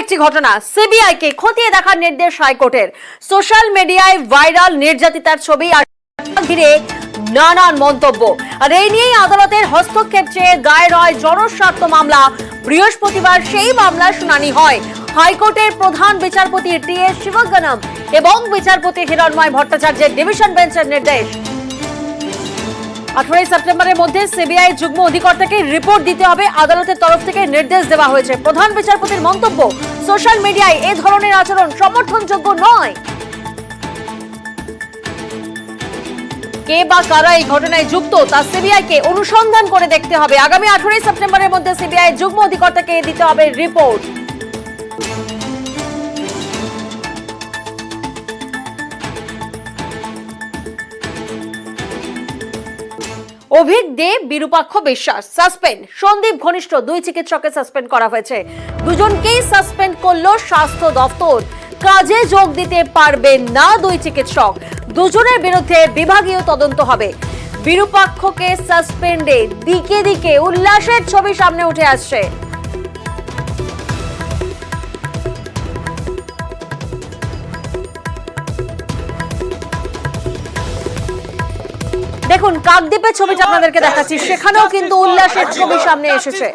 একটি ঘটনা, সিবিআই কে খতিয়ে দেখার নির্দেশ হাইকোর্টের। সোশ্যাল মিডিয়ায় ভাইরাল নির্যাতিতার ছবি আর ঘিরে নানান মন্তব্য, আর এই নিয়েই আদালতের হস্তক্ষেপ চেয়ে দায়ের হয় জনস্বার্থ মামলা। বৃহস্পতিবার সেই মামলার শুনানি হয়। হাইকোর্টের প্রধান বিচারপতি টি.এস. শিবগণম এবং বিচারপতি হিরণময় ভট্টাচার্যের ডিভিশন বেঞ্চের নির্দেশ, 18 সেপ্টেম্বরের মধ্যে সিবিআই যুগ্ম অধিকর্তাকে রিপোর্ট দিতে হবে। আদালতের তরফ থেকে নির্দেশ দেওয়া হয়েছে। প্রধান বিচারপতির মন্তব্য, সোশ্যাল মিডিয়ায় এ ধরনের আচরণ সমর্থনযোগ্য নয়। কে বা কারা এই ঘটনায় যুক্ত তা সিবিআই কে অনুসন্ধান করে দেখতে হবে। আগামী 18 সেপ্টেম্বরের মধ্যে সিবিআই যুগ্ম অধিকর্তাকে দিতে হবে রিপোর্ট। অভিক দে, বিরূপাক্ষ বিশ্বাস সাসপেন্ড। সন্দীপ ঘনিষ্ঠ দুই চিকিৎসককে সাসপেন্ড করা হয়েছে। দুজনকেই সাসপেন্ড করলো স্বাস্থ্য দপ্তর। কাজে যোগ দিতে পারবেন না দুই চিকিৎসক। দুজনের বিরুদ্ধে বিভাগীয় তদন্ত হবে। বিরূপাক্ষকে সাসপেন্ডে দিকে দিকে উল্লাসের ছবি সামনে উঠে আসছে। দেখুন, কাকদ্বীপের ছবিটা আপনাদেরকে দেখাচ্ছি, সেখানেও কিন্তু উল্লাসের ছবি সামনে এসেছে।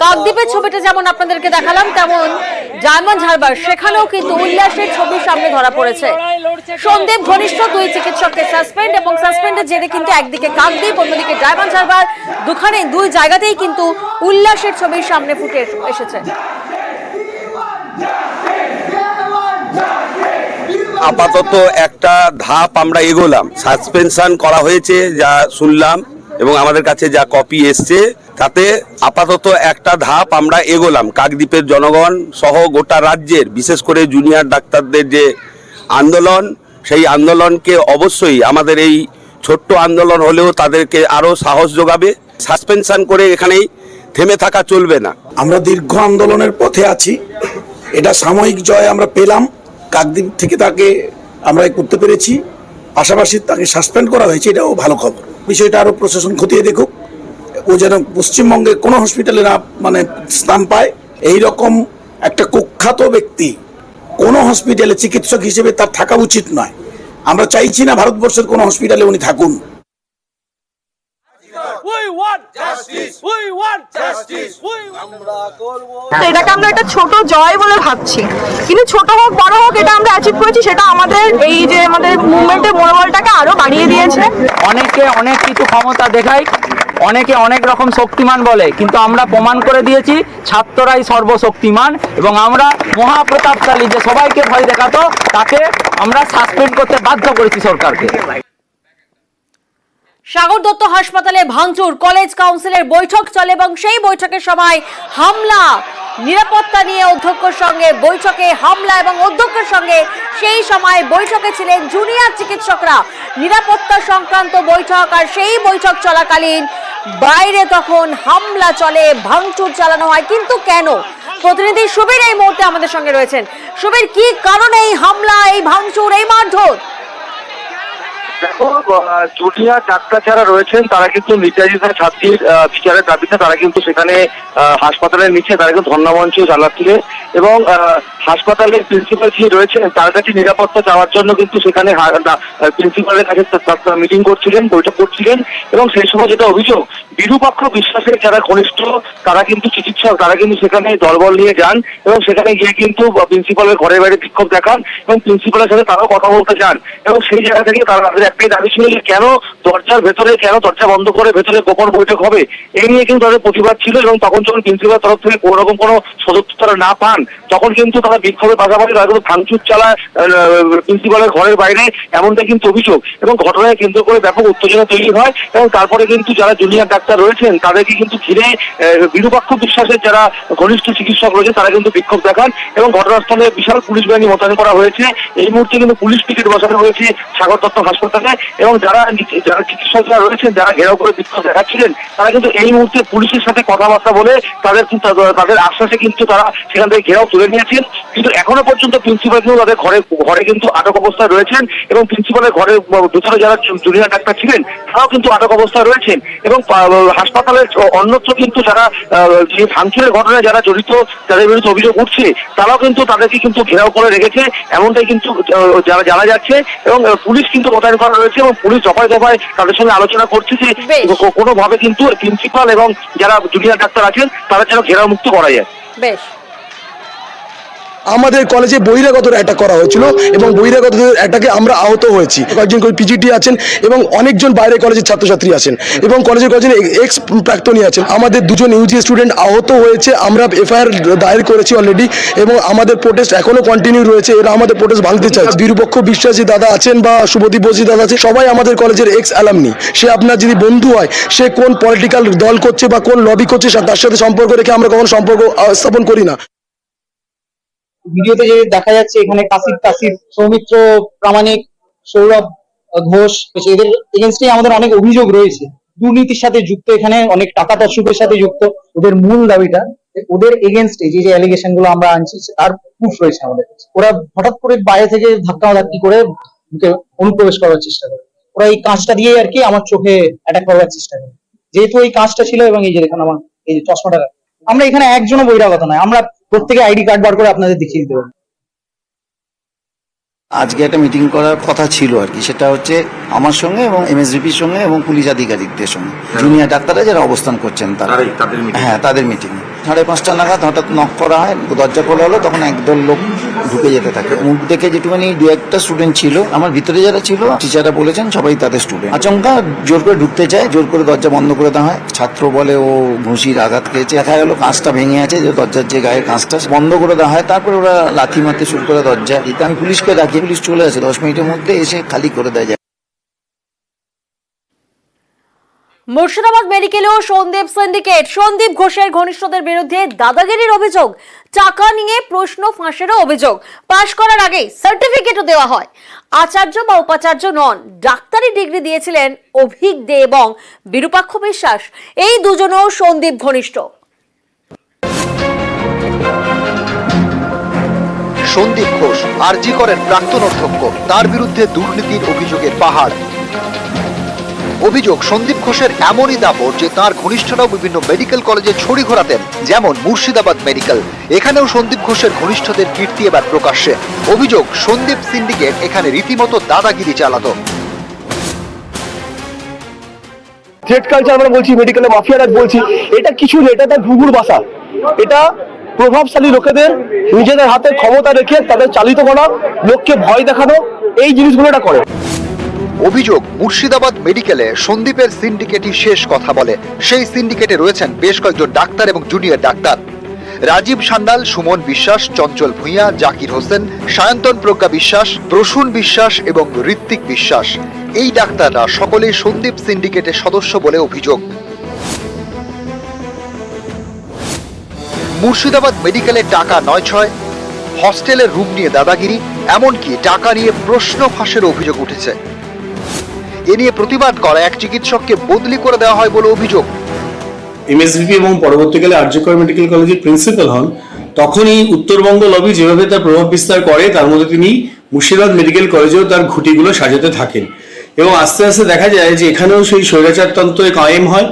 কাকদ্বীপের ছবিটা যেমন আপনাদেরকে দেখালাম, তেমন ডায়মন্ড হারবার, সেখানেও কিন্তু উল্লাসের ছবি সামনে ধরা পড়েছে। সন্দীপ ঘনিষ্ঠ দুই চিকিৎসককে সাসপেন্ড, এবং সাসপেন্ডের জেরে কিন্তু একদিকে কাকদ্বীপ, অন্যদিকে ডায়মন্ড হারবার, দুই জায়গাতেই কিন্তু উল্লাসের ছবি সামনে ফুটে এসেছে। আপাতত একটা ধাপ আমরা এগোলাম, সাসপেনশন করা হয়েছে যা শুনলাম এবং আমাদের কাছে যা কপি এসছে, তাতে আপাতত একটা ধাপ আমরা এগোলাম। কাকদ্বীপের জনগণ সহ গোটা রাজ্যের, বিশেষ করে জুনিয়র ডাক্তারদের যে আন্দোলন, সেই আন্দোলনকে অবশ্যই আমাদের এই ছোট্ট আন্দোলন হলেও তাদেরকে আরও সাহস যোগাবে। সাসপেনশন করে এখানেই থেমে থাকা চলবে না। আমরা দীর্ঘ আন্দোলনের পথে আছি, এটা সাময়িক জয় আমরা পেলাম। কাকদ্বীপ থেকে তাকে আমরা করতে পেরেছি, পাশাপাশি তাকে সাসপেন্ড করা হয়েছে, এটাও ভালো খবর। বিষয়টা আরও প্রশাসন খতিয়ে দেখুক, ও যেন পশ্চিমবঙ্গে কোনো হসপিটালে না স্থান পায়। এই রকম একটা কুখ্যাত ব্যক্তি কোনো হসপিটালে চিকিৎসক হিসেবে তার থাকা উচিত নয়। আমরা চাইছি না ভারতবর্ষের কোনো হসপিটালে উনি থাকুন। এটাকে আমরা একটা ছোট জয় বলে ভাবছি, কিন্তু ছোট হোক বড় হোক, এটা আমরা অ্যাচিভ করেছি। সেটা আমাদের এই যে আমাদের মুভমেন্টের মনোবলটাকে আরো বাড়িয়ে দিয়েছে। অনেকে অনেক কিছু ক্ষমতা দেখায়, অনেকে অনেক রকম শক্তিমান বলে, কিন্তু আমরা প্রমাণ করে দিয়েছি ছাত্ররাই সর্বশক্তিমান, এবং আমরা মহাপ্রতাপশালী যে সবাইকে ভয় দেখাতো তাকে আমরা সাসপেন্ড করতে বাধ্য করেছি সরকারকে। সাগর দত্ত হাসপাতালে ভাঙচুর, কলেজ কাউন্সিলের বৈঠক চলে এবং সেই বৈঠকের সময় হামলা। নিরাপত্তা নিয়ে অধ্যক্ষের সঙ্গে বৈঠকে হামলা, এবং অধ্যক্ষের সঙ্গে সেই সময় বৈঠকে ছিলেন জুনিয়র চিকিৎসকরা। নিরাপত্তা সংক্রান্ত বৈঠক, আর সেই বৈঠক চলাকালীন বাইরে তখন হামলা চলে, ভাঙচুর চালানো হয়। কিন্তু কেন? প্রতিনিধি সুবীর এই মুহূর্তে আমাদের সঙ্গে রয়েছেন। সুবীর, কি কারণে এই হামলা, এই ভাঙচুর, এই মারধর? দেখো, জুনিয়র ডাক্তার যারা রয়েছেন তারা কিন্তু নির্যাতিত ছাত্রীর বিচারের দাবিতে তারা কিন্তু সেখানে হাসপাতালের নিচে তারা কিন্তু ধর্ণামঞ্চ চালাচ্ছিলেন, এবং হাসপাতালের প্রিন্সিপাল যিনি রয়েছেন তার কাছে নিরাপত্তা চাওয়ার জন্য কিন্তু সেখানে প্রিন্সিপালের কাছে মিটিং করছিলেন, বৈঠক করছিলেন। এবং সেই সময় যেটা অভিযোগ, বিরূপাক্ষ বিশ্বাসের যারা ঘনিষ্ঠ তারা কিন্তু চিকিৎসক, তারা কিন্তু সেখানে দলবল নিয়ে যান এবং সেখানে গিয়ে কিন্তু প্রিন্সিপালের ঘরের বাইরে বিক্ষোভ দেখান এবং প্রিন্সিপালের সাথে তারাও কথা বলতে যান। এবং সেই জায়গা থেকে তারা একটাই দাবি ছিল যে কেন দরজার ভেতরে, কেন দরজা বন্ধ করে ভেতরে গোপন বৈঠক হবে, এই নিয়ে কিন্তু তাদের প্রতিবাদ ছিল। এবং তখন যখন প্রিন্সিপাল তরফ থেকে কোনো রকম কোনো সদস্য তারা না পান, তখন কিন্তু তারা বিক্ষোভের পাশাপাশি তারা কিন্তু ভাঙচুর চালায় প্রিন্সিপালের ঘরের বাইরে, এমনটা কিন্তু অভিযোগ। এবং ঘটনায় কেন্দ্র করে ব্যাপক উত্তেজনা তৈরি হয় এবং তারপরে কিন্তু যারা জুনিয়র ডাক্তার রয়েছেন তাদেরকে কিন্তু ঘিরে বিরূপাক্ষ বিশ্বাসের যারা ঘনিষ্ঠ চিকিৎসক রয়েছে তারা কিন্তু বিক্ষোভ দেখান এবং ঘটনাস্থলে বিশাল পুলিশ বাহিনী মোতায়েন করা হয়েছে। এই মুহূর্তে কিন্তু পুলিশ পিকেট বসানো হয়েছে সাগর দত্ত হাসপাতালে এবং যারা চিকিৎসকরা রয়েছেন যারা ঘেরাও করে বিক্ষোভ দেখাচ্ছিলেন তারা কিন্তু এই মুহূর্তে পুলিশের সাথে কথাবার্তা বলে তাদের আশ্বাসে কিন্তু তারা সেখান থেকে ঘেরাও তুলে নিয়েছেন। কিন্তু এখনো পর্যন্ত প্রিন্সিপাল কিন্তু তাদের ঘরে কিন্তু আটক অবস্থায় রয়েছেন এবং প্রিন্সিপালের ঘরের ভিতরে যারা জুনিয়র ডাক্তার ছিলেন তারাও কিন্তু আটক অবস্থায় রয়েছেন এবং হাসপাতালের অন্যত্র কিন্তু যারা যে ভাঙচুরের ঘটনায় যারা জড়িত তাদের বিরুদ্ধে অভিযোগ উঠছে তারাও কিন্তু তাদেরকে কিন্তু ঘেরাও করে রেখেছে, এমনটাই কিন্তু যারা জানা যাচ্ছে। এবং পুলিশ কিন্তু মোতায়েন করা রয়েছে এবং পুলিশ দফায় দফায় তাদের সঙ্গে আলোচনা করছে যে কোনোভাবে কিন্তু প্রিন্সিপাল এবং যারা জুনিয়র ডাক্তার আছেন তারা যেন ঘেরাও মুক্ত করা যায়। বেশ, আমাদের কলেজে বহিরাগত অ্যাটাক করা হয়েছিল এবং বহিরাগত অ্যাটাকে আমরা আহত হয়েছি। কয়েকজন পিজিটি আছেন এবং অনেকজন বাইরে কলেজের ছাত্রছাত্রী আছেন এবং কলেজের কয়েকজন এক্স প্রাক্তনী আছেন। আমাদের দুজন ইউজি স্টুডেন্ট আহত হয়েছে, আমরা এফআইআর দায়ের করেছি অলরেডি এবং আমাদের প্রোটেস্ট এখনো কন্টিনিউ রয়েছে। এরা আমাদের প্রোটেস্ট ভাঙতে চায়। বিরূপক্ষ বিশ্বাসী দাদা আছেন বা শুভদীপ বসি দাদা আছে, সবাই আমাদের কলেজের এক্স অ্যালামনি। সে আপনার যদি বন্ধু হয়, সে কোন পলিটিক্যাল দল করছে বা কোন লবি করছে তার সাথে সম্পর্ক রেখে আমরা কখনো সম্পর্ক স্থাপন করি না। ভিডিওতে যে দেখা যাচ্ছে এখানে কাসিফ, সৌমিত্র প্রামাণিক, সৌরভ ঘোষ, এদের এগেনস্টে আমাদের অনেক অভিযোগ রয়েছে, দুর্নীতির সাথে যুক্ত, এখানে অনেক টাকা তসরুপের সাথে যুক্ত। ওদের মূল দাবিটা ওদের এগেনস্টে যে অ্যালিগেশন গুলো আমরা আনছি তার প্রুফ রয়েছে আমাদের কাছে। ওরা হঠাৎ করে বাইরে থেকে ধাক্কি করে অনুপ্রবেশ করার চেষ্টা করে। ওরা এই কাঁচটা দিয়ে আর কি আমার চোখে অ্যাটাক করার চেষ্টা করে, যেহেতু এই কাঁচটা ছিল এবং এই যে দেখুন আমার এই যে চশমাটা। আমরা এখানে একজনও বহিরাগত নয়, আমরা প্রত্যেকে আইডি কার্ড বার করে আপনাদের দেখিয়ে দিতে পারবো। আজকে একটা মিটিং করার কথা ছিল আর কি, সেটা হচ্ছে আমার সঙ্গে এবং এমএসভিপির সঙ্গে এবং পুলিশ আধিকারিকদের সঙ্গে, জুনিয়র ডাক্তাররা যারা অবস্থান করছেন তারা। হ্যাঁ, তাদের মিটিং 5:30 নাগাদ হঠাৎ নক করা হয়, দরজা খোলা হলো, তখন একদল লোক ঢুকে যেতে থাকে। মুখ দেখে যেটুখানি 2-1টা স্টুডেন্ট ছিল, আমার ভিতরে যারা ছিল টিচাররা বলেছেন সবাই তাদের স্টুডেন্ট। আচমকা জোর করে ঢুকতে চায়, জোর করে দরজা বন্ধ করে দেওয়া হয়। ছাত্র বলে ও ঘুষির আঘাত খেয়েছে, দেখা গেল কাঁচটা ভেঙে আছে, যে দরজার যে গায়ের কাঁচটা বন্ধ করে দেওয়া হয়। তারপরে ওরা লাথি মারতে শুরু করে দরজা দিতে। আমি পুলিশকে ডাকি, পুলিশ চলে আসে, 10 মিনিটের মধ্যে এসে খালি করে দেয়। মুর্শিদাবাদ মেডিকেলেও সন্দীপ ঘোষের ঘনিষ্ঠদের বিরুদ্ধে দাদাগিরির অভিযোগ, টাকা নিয়ে প্রশ্ন ফাঁসেরও অভিযোগ। পাশ করার আগে সার্টিফিকেটও দেওয়া হয়। আচার্য বা উপাচার্য নন, ডাক্তারি ডিগ্রি দিয়েছিলেন অভিক দে এবং বিরূপাক্ষ বিশ্বাস। এই দুজনও সন্দীপ ঘনিষ্ঠ। সন্দীপ ঘোষ আরজি করের প্রাক্তন অধ্যক্ষ, তার বিরুদ্ধে দুর্নীতির অভিযোগের পাহাড়। অভিযোগ, সন্দীপ ঘোষের এমনই দাপট যে তার ঘনিষ্ঠরাও বিভিন্ন মেডিকেল কলেজে ছড়ি ঘোরাতেন, যেমন মুর্শিদাবাদ মেডিকেল। এখানেও সন্দীপ ঘোষের ঘনিষ্ঠদের কীর্তি এবার প্রকাশ্যে। অভিযোগ, সন্দীপ সিন্ডিকেট এখানে রীতিমতো দাদাগিরি চালাতো। থ্রেড কালচার আমরা বলছি, মেডিকেলে মাফিয়ারাজ বলছি, এটা কিছু নেই, এটা তার ঘুঘুর বাসা। এটা প্রভাবশালী লোকেদের নিজেদের হাতে ক্ষমতা রেখে তাদের চালিত করা, লোককে ভয় দেখানো, এই জিনিসগুলো এটা করে। অভিযোগ, মুর্শিদাবাদ মেডিকেলে সন্দীপের সিন্ডিকেটই শেষ কথা বলে। সেই সিন্ডিকেটে রয়েছেন বেশ কয়েকজন ডাক্তার এবং জুনিয়র ডাক্তার। রাজীব সান্যাল, সুমন বিশ্বাস, চঞ্চল ভূঁইয়া, জাকির হোসেন, সায়ন্তন প্রজ্ঞা বিশ্বাস, প্রসূন বিশ্বাস এবং ঋত্বিক বিশ্বাস। এই ডাক্তাররা সকলেই সন্দীপ সিন্ডিকেটের সদস্য বলে অভিযোগ। মুর্শিদাবাদ মেডিকেলে টাকা 9-6, হস্টেলের রুম নিয়ে দাদাগিরি, এমনকি টাকা নিয়ে প্রশ্ন ফাঁসের অভিযোগ উঠেছে। এ নিয়ে প্রতিবাদ করা এক চিকিৎসককে বদলি করে দেওয়া হয় বলে অভিযোগ। এমএসভিপি এবং পরবর্তীকালে আরজি কর মেডিকেল কলেজের প্রিন্সিপাল হন, তখনই উত্তরবঙ্গ লবি যেভাবে তার প্রভাব বিস্তার করে, তার মধ্যে তিনি মুর্শিদাবাদ মেডিকেল কলেজেও তার ঘুঁটিগুলো সাজাতে থাকেন এবং আস্তে আস্তে দেখা যায় যে এখানেও সেই স্বৈরাচারতন্ত্র কায়েম হয়।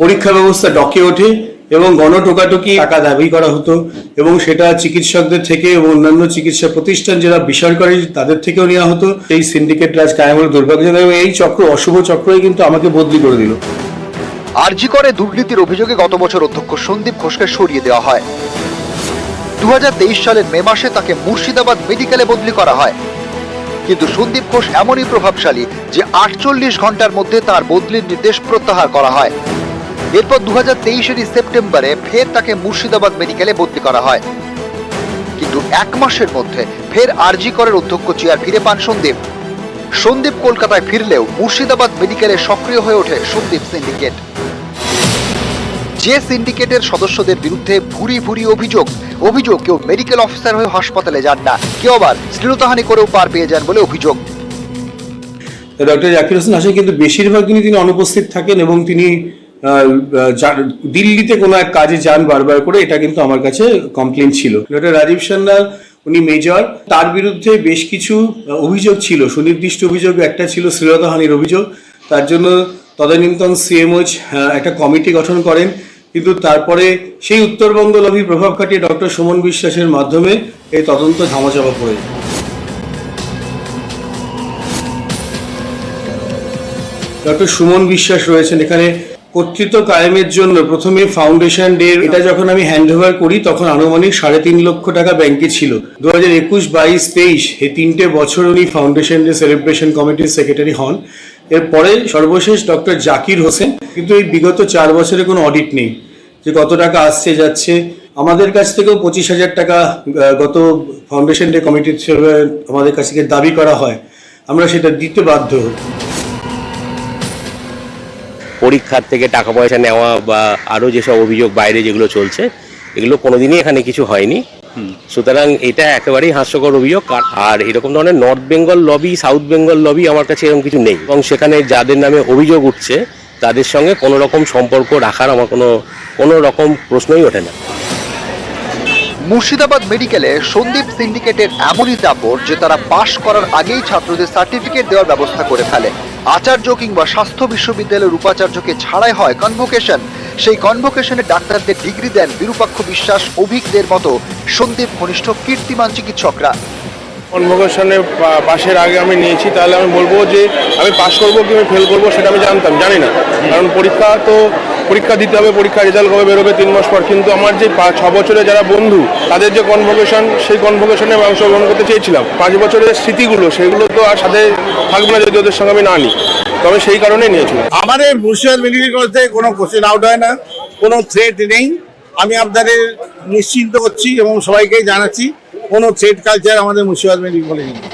পরীক্ষা ব্যবস্থা ডকে ওঠে এবং গণটোকাটুকি টাকা দাবি করা হতো এবং সেটা চিকিৎসকদের থেকে এবং অন্যান্য চিকিৎসা প্রতিষ্ঠান যারা বেসরকারি তাদের থেকেও নেওয়া হতো। এই সিন্ডিকেট রাজ কায়েম হলো দুর্ভাগ্যজনক এবং এই চক্র, অশুভ চক্রই কিন্তু আমাকে বদলি করে দিল। আরজি করে দুর্নীতির অভিযোগে গত বছর অধ্যক্ষ সন্দীপ ঘোষকে সরিয়ে দেওয়া হয়। 2023 সালের মে মাসে তাকে মুর্শিদাবাদ মেডিকেলে বদলি করা হয়। কিন্তু সন্দীপ ঘোষ এমনই প্রভাবশালী যে 48 ঘন্টার মধ্যে তার বদলির নির্দেশ প্রত্যাহার করা হয়। এরপর 2023 সেপ্টেম্বরে ফের তাকে মুর্শিদাবাদ মেডিকেলে বদলি করা হয়। শুধু 1 মাসের মধ্যে ফের আরজি করের অধ্যক্ষ চেয়ার ফিরে পান সন্দীপ। সন্দীপ কলকাতায় ফিরলেও মুর্শিদাবাদ মেডিকেলে সক্রিয় হয়ে ওঠে সন্দীপ সিন্ডিকেট। যে সিন্ডিকেটের সদস্যদের বিরুদ্ধে ভুরি ভুরি অভিযোগ কেউ মেডিকেল অফিসার হয়ে হাসপাতালে যান না, কেউ আবার শ্লীলতাহানি করেও পার পেয়ে যান বলে অভিযোগ। ডক্টর জাকির হোসেন আসেন, কিন্তু বেশিরভাগ দিনই তিনি অনুপস্থিত থাকেন এবং তিনি দিল্লিতে কোনো এক কাজে যান বারবার করে, এটা কিন্তু আমার কাছে কমপ্লেন ছিল। ডক্টর রাজীব সান্যাল উনি মেজর, তার বিরুদ্ধে বেশ কিছু অভিযোগ ছিল, সুনির্দিষ্ট অভিযোগ। একটা ছিল শ্লীলতাহানির অভিযোগ, তার জন্য তদানীন্তন সিএমওচ একটা কমিটি গঠন করেন, কিন্তু তারপরে সেই উত্তরবঙ্গ লবি প্রভাব খাটিয়ে ডক্টর সুমন বিশ্বাসের মাধ্যমে এই তদন্ত ধামাচাপা পড়ে যায়। ডক্টর সুমন বিশ্বাস রয়েছেন এখানে। কর্তৃত্ব কায়েমের জন্য প্রথমে ফাউন্ডেশন ডে, এটা যখন আমি হ্যান্ড ওভার করি তখন আনুমানিক 3.5 লক্ষ টাকা ব্যাংকে ছিল। 2021, 22, 23 এই 3টে বছর উনি ফাউন্ডেশন ডে সেলিব্রেশন কমিটির সেক্রেটারি হন। এরপরে সর্বশেষ ডক্টর জাকির হোসেন, কিন্তু এই বিগত 4 বছরে কোনো অডিট নেই যে কত টাকা আসছে যাচ্ছে। আমাদের কাছ থেকেও 25,000 টাকা গত ফাউন্ডেশন ডে কমিটির আমাদের কাছ থেকে দাবি করা হয়, আমরা সেটা দিতে বাধ্য হই। পরীক্ষার থেকে টাকা পয়সা নেওয়া বা আরও যেসব অভিযোগ বাইরে যেগুলো চলছে, এগুলো কোনোদিনই এখানে কিছু হয়নি। সুতরাং এটা একেবারেই হাস্যকর অভিযোগ। আর এরকম ধরনের north Bengal lobby, south Bengal lobby আমার কাছে এরকম কিছু নেই, এবং সেখানে যাদের নামে অভিযোগ উঠছে তাদের সঙ্গে কোনো রকম সম্পর্ক রাখার আমার কোনো রকম প্রশ্নই ওঠে না। মুর্শিদাবাদ মেডিকেলে সন্দীপ সিন্ডিকেটের এমনই দাপট যে তারা পাশ করার আগেই ছাত্রদের সার্টিফিকেট দেওয়ার ব্যবস্থা করে ফেলে। আচার্য কিংবা স্বাস্থ্য বিশ্ববিদ্যালয়ের উপাচার্যকে ছাড়াই হয় কনভোকেশন। সেই কনভোকেশনে ডাক্তারদের ডিগ্রি দেন বিরূপাক্ষ বিশ্বাস, অভিজ্ঞদের মতো সন্দীপ ঘনিষ্ঠ কীর্তিমান চিকিৎসকরা। কনভোকেশনে পাশের আগে আমি নিয়েছি, তাহলে আমি বলবো যে আমি পাস করবো কি আমি ফেল করবো সেটা আমি জানি না, কারণ পরীক্ষা দিতে হবে, পরীক্ষা রেজাল্ট কবে বেরোবে 3 মাস পর। কিন্তু আমার যে 6 বছরে যারা বন্ধু, তাদের যে কনভোকেশন, সেই কনভোকেশনে অংশগ্রহণ করতে চেয়েছিলাম। 5 বছরের স্মৃতিগুলো সেগুলো তো আর সাথে থাকবে না যদি ওদের সঙ্গে আমি না নিই, তবে সেই কারণেই নিয়েছিলাম। আমাদের মুর্শিদাবাদ মেডিকেল কলেজ থেকে কোনো কোশ্চেন আউট হয় না, কোনো থ্রেট নেই। আমি আপনাদের নিশ্চিন্ত করছি এবং সবাইকে জানাচ্ছি কোনো থ্রেট কালচার আমাদের মুর্শিদাবাদ মেডিকেল কলেজে নেই।